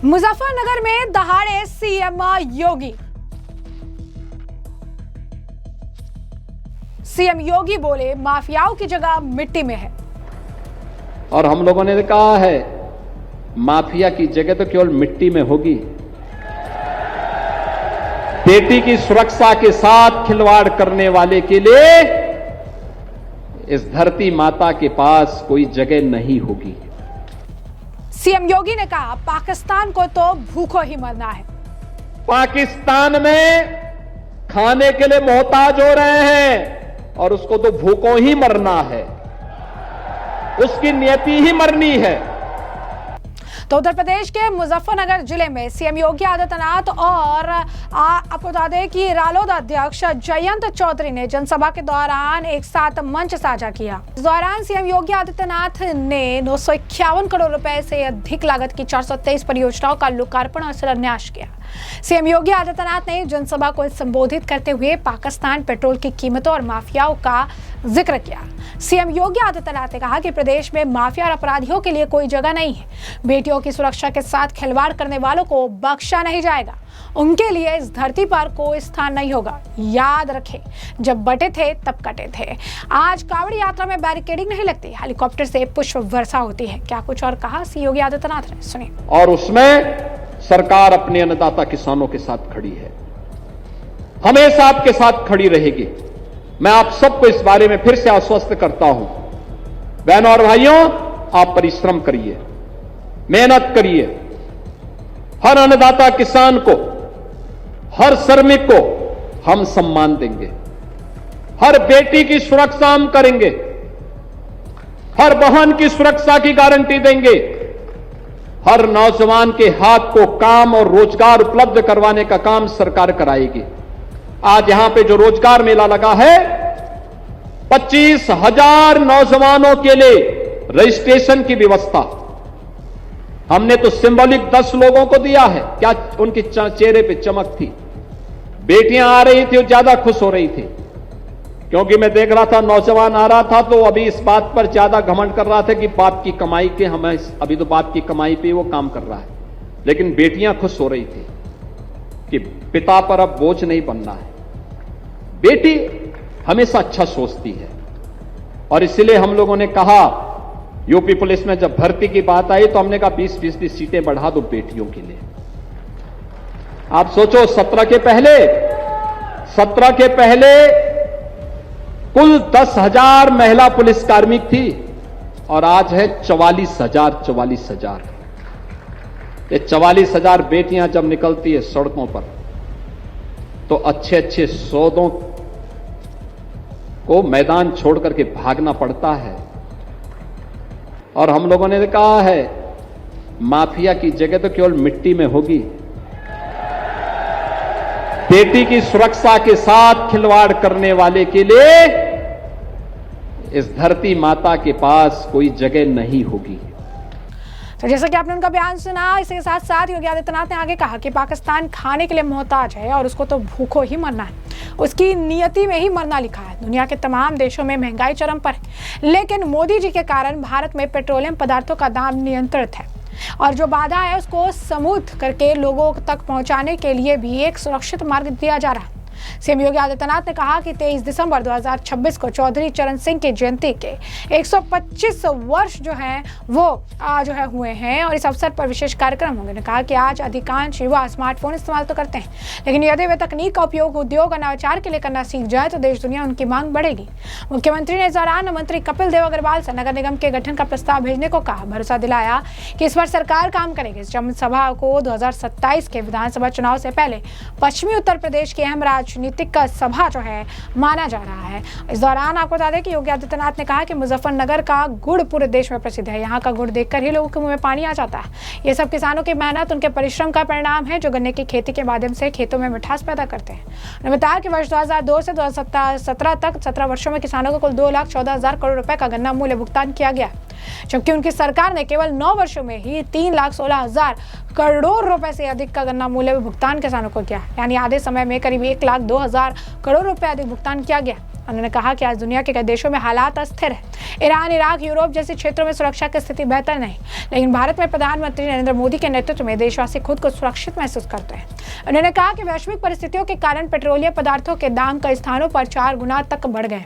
मुजफ्फरनगर में दहाड़े सीएम योगी। सीएम योगी बोले माफियाओं की जगह मिट्टी में है। और हम लोगों ने कहा है माफिया की जगह तो केवल मिट्टी में होगी। बेटी की सुरक्षा के साथ खिलवाड़ करने वाले के लिए इस धरती माता के पास कोई जगह नहीं होगी। सीएम योगी ने कहा पाकिस्तान को तो भूखों ही मरना है। पाकिस्तान में खाने के लिए मोहताज हो रहे हैं और उसको तो भूखों ही मरना है, उसकी नियति ही मरनी है। तो उत्तर प्रदेश के मुजफ्फरनगर जिले में सीएम योगी आदित्यनाथ और आपको बता दें कि रालोद अध्यक्ष जयंत चौधरी ने जनसभा के दौरान एक साथ मंच साझा किया। इस दौरान सीएम योगी आदित्यनाथ ने 951 करोड़ रुपए से अधिक लागत की 423 परियोजनाओं का लोकार्पण और शिलान्यास किया। सीएम योगी आदित्यनाथ ने जनसभा को संबोधित करते हुए पाकिस्तान पेट्रोल की कीमतों और माफियाओं का जिक्र किया। सीएम योगी आदित्यनाथ ने कहा कि प्रदेश में माफिया और अपराधियों के लिए कोई जगह नहीं है। बेटियों की सुरक्षा के साथ खिलवाड़ करने वालों को बख्शा नहीं जाएगा। उनके लिए इस धरती पर कोई स्थान नहीं होगा। याद रखें, जब बटे थे तब कटे थे। आज कांवड़ यात्रा में बैरिकेडिंग नहीं लगती, हेलीकॉप्टर से पुष्प वर्षा होती है। क्या कुछ और कहा सीएम योगी आदित्यनाथ ने, सुनिए। और उसमें सरकार अपने अन्नदाता किसानों के साथ खड़ी है, हमेशा आपके साथ खड़ी रहेगी। मैं आप सबको इस बारे में फिर से आश्वस्त करता हूं। बहनों और भाइयों, आप परिश्रम करिए, मेहनत करिए। हर अन्नदाता किसान को, हर श्रमिक को हम सम्मान देंगे। हर बेटी की सुरक्षा हम करेंगे। हर बहन की सुरक्षा की गारंटी देंगे। हर नौजवान के हाथ को काम और रोजगार उपलब्ध करवाने का काम सरकार कराएगी। आज यहां पे जो रोजगार मेला लगा है, 25,000 नौजवानों के लिए रजिस्ट्रेशन की व्यवस्था हमने तो सिंबॉलिक 10 लोगों को दिया है। क्या उनके चेहरे पे चमक थी। बेटियां आ रही थी और ज्यादा खुश हो रही थी, क्योंकि मैं देख रहा था नौजवान आ रहा था तो अभी इस बात पर ज्यादा घमंड कर रहा था कि बाप की कमाई के हमें, अभी तो बाप की कमाई पे वो काम कर रहा है। लेकिन बेटियां खुश हो रही थी कि पिता पर अब बोझ नहीं बनना है। बेटी हमेशा अच्छा सोचती है और इसलिए हम लोगों ने कहा, यूपी पुलिस में जब भर्ती की बात आई तो हमने कहा 20% सीटें बढ़ा दो बेटियों के लिए। आप सोचो, 17 के पहले कुल 10,000 महिला पुलिस कार्मिक थी और आज है 44,000। ये 44,000 बेटियां जब निकलती है सड़कों पर तो अच्छे अच्छे सौदों को मैदान छोड़ करके भागना पड़ता है। और हम लोगों ने कहा है माफिया की जगह तो केवल मिट्टी में होगी। बेटी की सुरक्षा के साथ खिलवाड़ करने वाले के लिए इस धरती माता के पास कोई जगह नहीं होगी। तो जैसा कि आपने उनका बयान सुना, इसके साथ साथ योगी आदित्यनाथ ने आगे कहा कि पाकिस्तान खाने के लिए मोहताज है और उसको तो भूखों ही मरना है। उसकी नियति में ही मरना लिखा है। दुनिया के तमाम देशों में महंगाई चरम पर है, लेकिन मोदी जी के कारण भारत में पेट्रोलियम पदार्थों का दाम नियंत्रित है और जो बाधा है उसको समूथ करके लोगों तक पहुंचाने के लिए भी एक सुरक्षित मार्ग दिया जा रहा है। सीएम योगी आदित्यनाथ ने कहा कि 23 दिसंबर 2026 को चौधरी चरण सिंह की जयंती के 125 वर्ष जो हैं वो जो है हुए हैं और इस अवसर पर विशेष कार्यक्रम होंगे। उन्होंने कहा कि आज अधिकांश युवा स्मार्टफोन इस्तेमाल तो करते हैं, लेकिन यदि वे तकनीक का उपयोग उद्योग और नवाचार के लिए करना सीख जाए तो देश दुनिया उनकी मांग बढ़ेगी। मुख्यमंत्री ने इस दौरान मंत्री कपिल देव अग्रवाल से नगर निगम के गठन का प्रस्ताव भेजने को कहा। भरोसा दिलाया कि इस पर सरकार काम करेगी। इस जनसभा को 2027 के विधानसभा चुनाव से पहले पश्चिमी उत्तर प्रदेश की अहम राजनीतिक सभा जो है माना जा रहा है। इस दौरान आपको बता दें कि योगी आदित्यनाथ ने कहा कि मुजफ्फरनगर का गुड़ पूरे देश में प्रसिद्ध है। यहाँ का गुड़ देखकर ही लोगों के मुंह में पानी आ जाता है। ये सब किसानों की मेहनत, उनके परिश्रम का परिणाम है जो गन्ने की खेती के माध्यम से खेतों में मिठास पैदा करते हैं। उन्होंने बताया कि वर्ष 2002 से 2017 तक 17 वर्षों में किसानों को कुल 2,14,000 करोड़ रुपए का गन्ना मूल्य भुगतान किया गया, जबकि उनकी सरकार ने केवल 9 वर्षों में ही 3,16,000 करोड़ रुपए से अधिक का गन्ना मूल्य भुगतान किसानों को किया। यानी आधे समय में करीब 1,02,000 करोड़ रुपए अधिक भुगतान किया गया। उन्होंने कहा कि आज दुनिया के कई देशों में हालात अस्थिर है। ईरान, इराक, यूरोप जैसे क्षेत्रों में सुरक्षा की स्थिति बेहतर नहीं, लेकिन भारत में प्रधानमंत्री नरेंद्र मोदी के नेतृत्व में देशवासी खुद को सुरक्षित महसूस करते हैं। उन्होंने कहा कि वैश्विक परिस्थितियों के कारण पेट्रोलियम पदार्थों के दाम कई स्थानों पर 4 गुना तक बढ़ गए।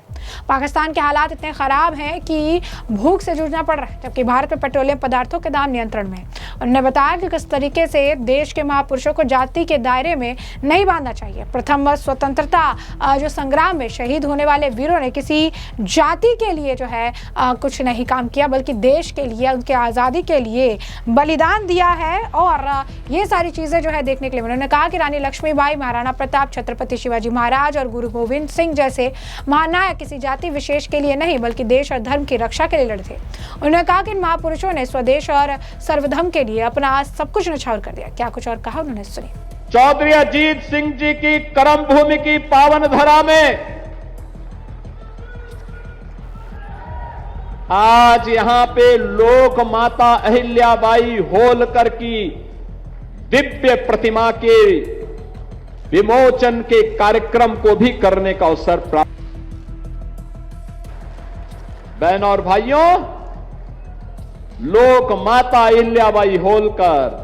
पाकिस्तान के हालात इतने खराब हैं कि भूख से जूझना पड़ रहा है, जबकि भारत में पेट्रोलियम पदार्थों के दाम नियंत्रण में। उन्होंने बताया कि किस तरीके से देश के महापुरुषों को जाति के दायरे में नहीं बांधना चाहिए। प्रथम स्वतंत्रता जो संग्राम में शहीद होने वाले वीरों ने किसी जाति के लिए जो है कुछ नहीं काम किया, बल्कि देश के लिए, उनके आज़ादी के लिए बलिदान दिया है। और ये सारी चीज़ें जो है देखने के लिए उन्होंने कहा कि रानी लक्ष्मीबाई, महाराणा प्रताप, छत्रपति शिवाजी महाराज और गुरु गोविंद सिंह जैसे महानायक किसी जाति विशेष के लिए नहीं, बल्कि देश और धर्म की रक्षा के लिए लड़े थे। उन्होंने कहा कि इन महापुरुषों ने स्वदेश और सर्वधर्म के लिए अपना सब कुछ न्यौछावर कर दिया। क्या कुछ और कहा उन्होंने, सुनिए। चौधरी अजीत सिंह जी की कर्म भूमि की पावन धरा में आज यहां पे लोक माता अहिल्याबाई होलकर की दिव्य प्रतिमा के विमोचन के कार्यक्रम को भी करने का अवसर प्राप्त। बहनों और भाइयों, लोक माता अहिल्याबाई होलकर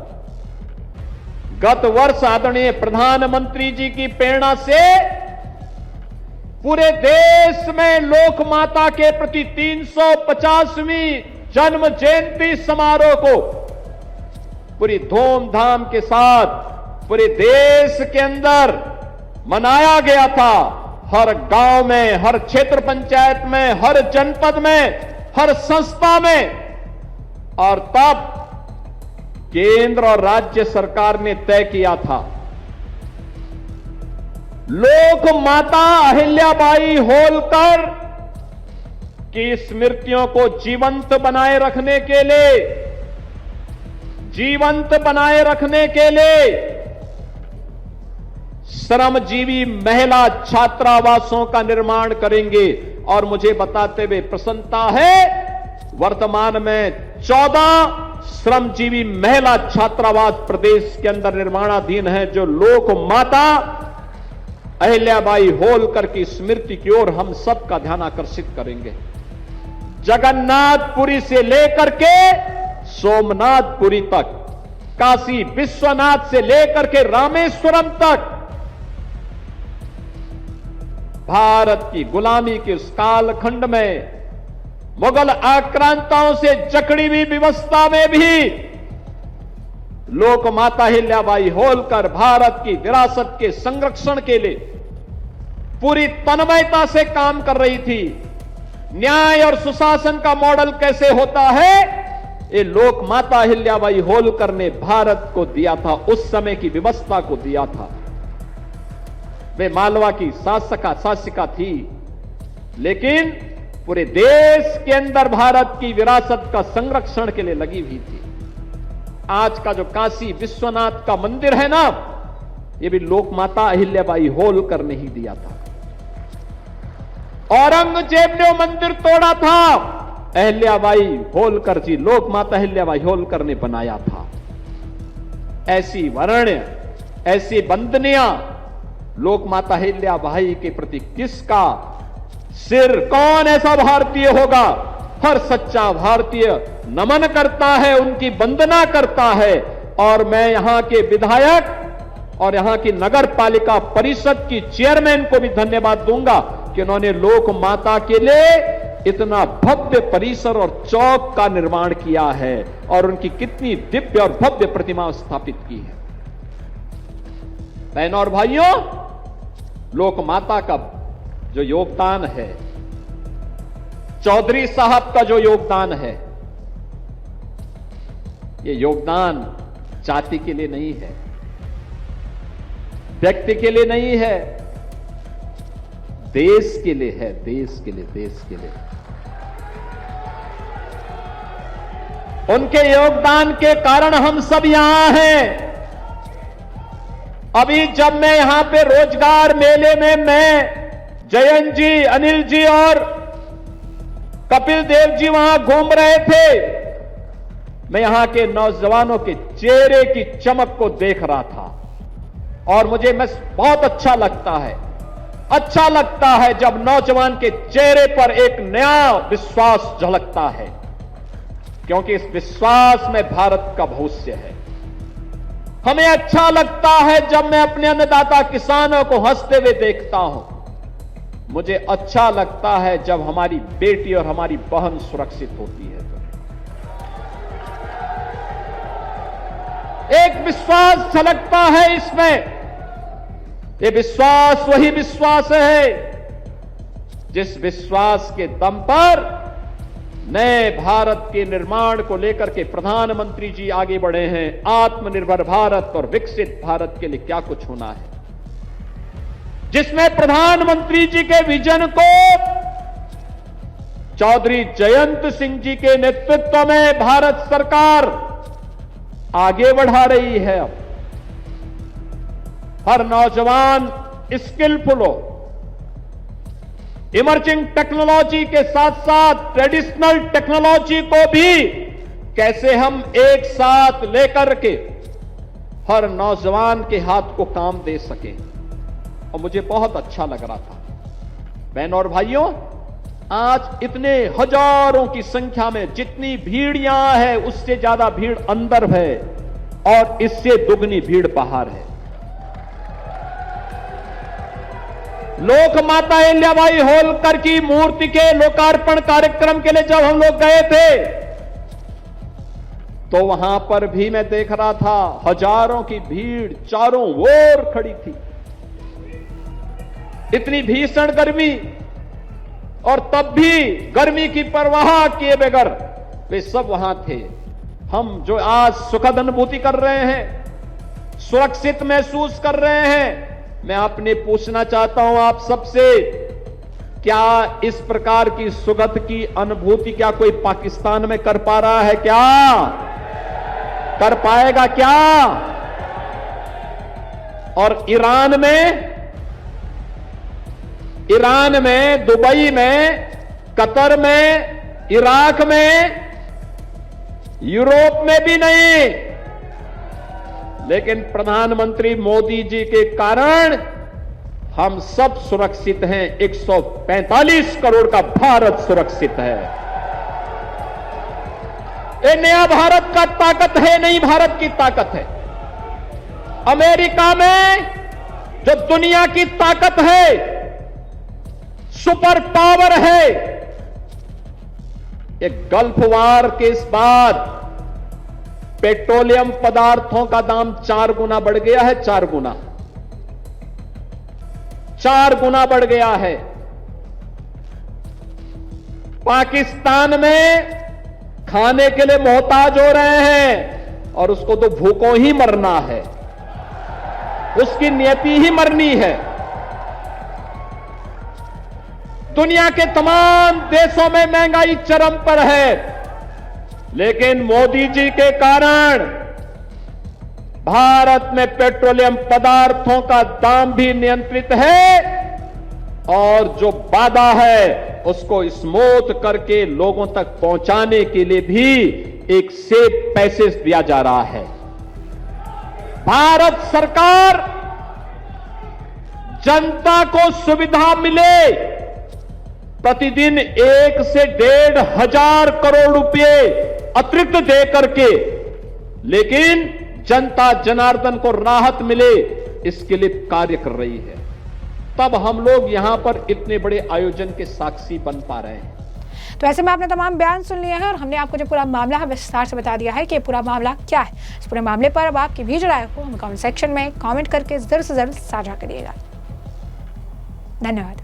गत वर्ष आदरणीय प्रधानमंत्री जी की प्रेरणा से पूरे देश में लोक माता के प्रति 350वीं जन्म जयंती समारोह को पूरी धूमधाम के साथ पूरे देश के अंदर मनाया गया था। हर गांव में, हर क्षेत्र पंचायत में, हर जनपद में, हर संस्था में। और तब केंद्र और राज्य सरकार ने तय किया था लोक माता अहिल्याबाई होलकर की स्मृतियों को जीवंत बनाए रखने के लिए श्रमजीवी महिला छात्रावासों का निर्माण करेंगे। और मुझे बताते हुए प्रसन्नता है, वर्तमान में 14 श्रमजीवी महिला छात्रावास प्रदेश के अंदर निर्माणाधीन है, जो लोक माता अहिल्याबाई होलकर की स्मृति की ओर हम सबका ध्यान आकर्षित करेंगे। जगन्नाथपुरी से लेकर के सोमनाथपुरी तक, काशी विश्वनाथ से लेकर के रामेश्वरम तक, भारत की गुलामी के उस कालखंड में मुगल आक्रांताओं से जकड़ी हुई व्यवस्था में भी लोक माता अहिल्याबाई होलकर भारत की विरासत के संरक्षण के लिए पूरी तन्मयता से काम कर रही थी। न्याय और सुशासन का मॉडल कैसे होता है, ये लोक माता अहिल्याबाई होलकर ने भारत को दिया था, उस समय की व्यवस्था को दिया था। वे मालवा की शासिका थी, लेकिन पूरे देश के अंदर भारत की विरासत का संरक्षण के लिए लगी हुई थी। आज का जो काशी विश्वनाथ का मंदिर है ना, ये भी लोक माता अहिल्याबाई होलकर ने ही दिया था। औरंगजेब ने मंदिर तोड़ा था, अहिल्याबाई होलकर जी, लोक माता अहिल्याबाई होलकर ने बनाया था। ऐसी वर्ण, ऐसी वंदनियां लोक माता अहिल्याबाई के प्रति किसका सिर, कौन ऐसा भारतीय होगा? हर सच्चा भारतीय नमन करता है, उनकी वंदना करता है। और मैं यहां के विधायक और यहां की नगर पालिका परिषद की चेयरमैन को भी धन्यवाद दूंगा कि उन्होंने लोक माता के लिए इतना भव्य परिसर और चौक का निर्माण किया है और उनकी कितनी दिव्य और भव्य प्रतिमा स्थापित की है। बहनों और भाइयों, लोक माता का जो योगदान है, चौधरी साहब का जो योगदान है, ये योगदान जाति के लिए नहीं है, व्यक्ति के लिए नहीं है, देश के लिए है। देश के लिए उनके योगदान के कारण हम सब यहां हैं। अभी जब मैं यहां पे रोजगार मेले में मैं, जयंत जी, अनिल जी और कपिल देव जी वहां घूम रहे थे, मैं यहां के नौजवानों के चेहरे की चमक को देख रहा था और मुझे बहुत अच्छा लगता है अच्छा लगता है जब नौजवान के चेहरे पर एक नया विश्वास झलकता है, क्योंकि इस विश्वास में भारत का भविष्य है। हमें अच्छा लगता है जब मैं अपने अन्नदाता किसानों को हंसते हुए देखता हूं। मुझे अच्छा लगता है जब हमारी बेटी और हमारी बहन सुरक्षित होती है। एक विश्वास झलकता है इसमें। ये विश्वास वही विश्वास है जिस विश्वास के दम पर नए भारत के निर्माण को लेकर के प्रधानमंत्री जी आगे बढ़े हैं। आत्मनिर्भर भारत और विकसित भारत के लिए क्या कुछ होना है, जिसमें प्रधानमंत्री जी के विजन को चौधरी जयंत सिंह जी के नेतृत्व में भारत सरकार आगे बढ़ा रही है। अब हर नौजवान स्किलफुल हो, इमर्जिंग टेक्नोलॉजी के साथ साथ ट्रेडिशनल टेक्नोलॉजी को भी कैसे हम एक साथ लेकर के हर नौजवान के हाथ को काम दे सकें। और मुझे बहुत अच्छा लग रहा था। बहनों और भाइयों, आज इतने हजारों की संख्या में जितनी भीड़ यहां है उससे ज्यादा भीड़ अंदर है और इससे दुगनी भीड़ बाहर है। लोक माता अहिल्याबाई होलकर की मूर्ति के लोकार्पण कार्यक्रम के लिए जब हम लोग गए थे तो वहां पर भी मैं देख रहा था हजारों की भीड़ चारों ओर खड़ी थी। इतनी भीषण गर्मी, और तब भी गर्मी की परवाह किए बगैर वे सब वहां थे। हम जो आज सुखद अनुभूति कर रहे हैं, सुरक्षित महसूस कर रहे हैं, मैं आपने पूछना चाहता हूं आप सबसे, क्या इस प्रकार की सुगध की अनुभूति क्या कोई पाकिस्तान में कर पा रहा है? क्या कर पाएगा क्या? और ईरान में, दुबई में, कतर में, इराक में, यूरोप में भी नहीं। लेकिन प्रधानमंत्री मोदी जी के कारण हम सब सुरक्षित हैं। 145 करोड़ का भारत सुरक्षित है। ये नया भारत का ताकत है, नई भारत की ताकत है। अमेरिका में जो दुनिया की ताकत है, सुपर पावर है, एक गल्फ वार के इस बाद पेट्रोलियम पदार्थों का दाम 4 गुना बढ़ गया है। 4 गुना बढ़ गया है। पाकिस्तान में खाने के लिए मोहताज हो रहे हैं और उसको तो भूखों ही मरना है, उसकी नियति ही मरनी है। दुनिया के तमाम देशों में महंगाई चरम पर है, लेकिन मोदी जी के कारण भारत में पेट्रोलियम पदार्थों का दाम भी नियंत्रित है और जो वादा है उसको स्मूथ करके लोगों तक पहुंचाने के लिए भी एक सेफ पैसेज दिया जा रहा है। भारत सरकार जनता को सुविधा मिले, प्रतिदिन 1 से 1,500 करोड़ रुपए अतिरिक्त दे करके, लेकिन जनता जनार्दन को राहत मिले, इसके लिए कार्य कर रही है। तब हम लोग यहां पर इतने बड़े आयोजन के साक्षी बन पा रहे हैं। तो ऐसे में आपने तमाम बयान सुन लिए हैं और हमने आपको जो पूरा मामला है विस्तार से बता दिया है कि पूरा मामला क्या है। इस पूरे मामले पर अब आपकी भी राय को हम कमेंट सेक्शन में कमेंट करके जरूर से जरूर साझा करिएगा। धन्यवाद।